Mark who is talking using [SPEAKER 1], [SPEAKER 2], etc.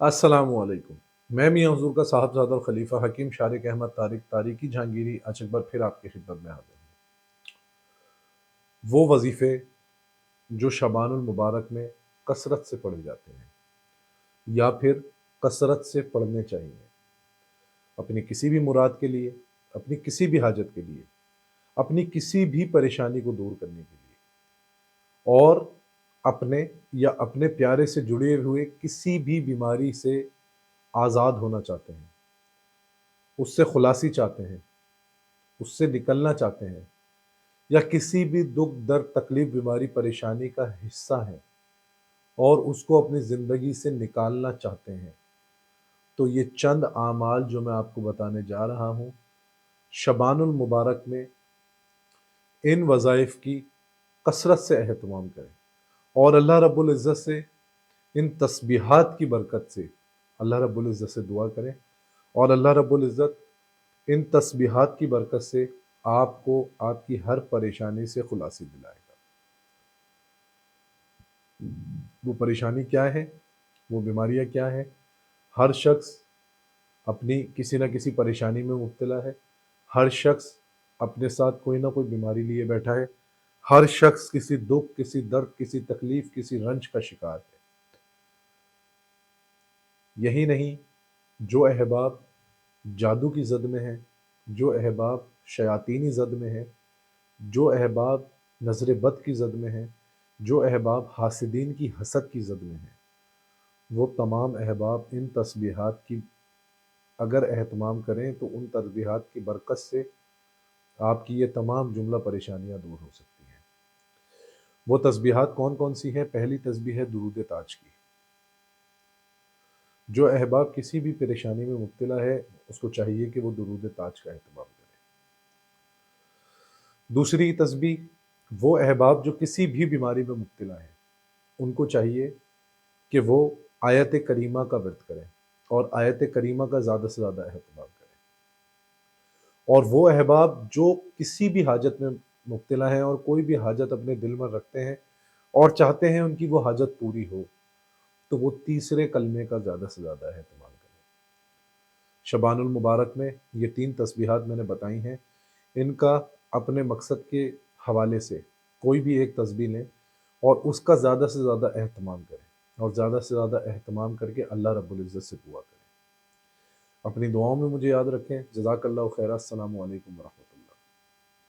[SPEAKER 1] अस्सलामुअलैकुम। मैं मियां हुजूर का साहबजादा और खलीफा हकीम शारिक अहमद तारिक तारिकी जहांगीरी आज एक बार फिर आपकी खिदमत में हाजिर हूँ। वो वजीफ़े जो शबानुल मुबारक में कसरत से पढ़े जाते हैं या फिर कसरत से पढ़ने चाहिए, अपनी किसी भी मुराद के लिए, अपनी किसी भी हाजत के लिए, अपनी किसी भी परेशानी को दूर करने के लिए और अपने या अपने प्यारे से जुड़े हुए किसी भी बीमारी से आज़ाद होना चाहते हैं, उससे खुलासी चाहते हैं, उससे निकलना चाहते हैं या किसी भी दुख दर्द तकलीफ बीमारी परेशानी का हिस्सा हैं और उसको अपनी ज़िंदगी से निकालना चाहते हैं, तो ये चंद आमाल जो मैं आपको बताने जा रहा हूँ, शबानुल मुबारक में इन वज़ाइफ की कसरत से एहतमाम करें और अल्लाह रब्बुल इज़्ज़त से इन तस्बीहात की बरकत से अल्लाह रब्बुल इज़्ज़त से दुआ करें और अल्लाह रब्बुल इज़्ज़त इन तस्बीहात की बरकत से आपको आपकी हर परेशानी से खुलासी दिलाएगा। वो परेशानी क्या है, वो बीमारियाँ क्या हैं? हर शख्स अपनी किसी न किसी परेशानी में मुब्तला है। हर शख्स अपने साथ कोई ना कोई बीमारी लिए बैठा है। हर शख्स किसी दुख, किसी दर्द, किसी तकलीफ, किसी रंज का शिकार है। यही नहीं, जो अहबाब जादू की ज़द में हैं, जो अहबाब शयातीनी ज़द में हैं, जो अहबाब नज़र बद की ज़द में हैं, जो अहबाब हासिदीन की हसद की ज़द में हैं, वो तमाम अहबाब इन तस्बीहात की अगर एहतमाम करें तो उन तस्बीहात की बरकत से आपकी ये तमाम जुमला परेशानियाँ दूर हो सकती हैं। वो तस्बीहात कौन-कौन सी हैं? पहली तस्बीह है दुरूद ताज की। जो अहबाब किसी भी परेशानी में मुब्तला है, उसको चाहिए कि वो दुरूद ताज का एहतमाम करे। दूसरी तस्बीह, वो अहबाब जो किसी भी बीमारी में मुब्तला हैं, उनको चाहिए कि वो आयत करीमा का विर्द करें और आयत करीमा का ज़्यादा से ज़्यादा एहतमाम करें। और वो अहबाब जो किसी भी हाजत में मुब्तला हैं और कोई भी हाजत अपने दिल में रखते हैं और चाहते हैं उनकी वो हाजत पूरी हो, तो वो तीसरे कलमे का ज़्यादा से ज़्यादा एहतमाम करें। शबानुल मुबारक में ये 3 तस्बीहात मैंने बताई हैं, इनका अपने मकसद के हवाले से कोई भी एक तस्बीह लें और उसका ज़्यादा से ज़्यादा एहतमाम करें और ज़्यादा से ज़्यादा एहतमाम करके अल्लाह रब्बुल इज़्ज़त से दुआ करें। अपनी दुआओं में मुझे याद रखें। जज़ाकल्लाहु खैरा। अस्सलामु अलैकुम व रहमतुल्लाह।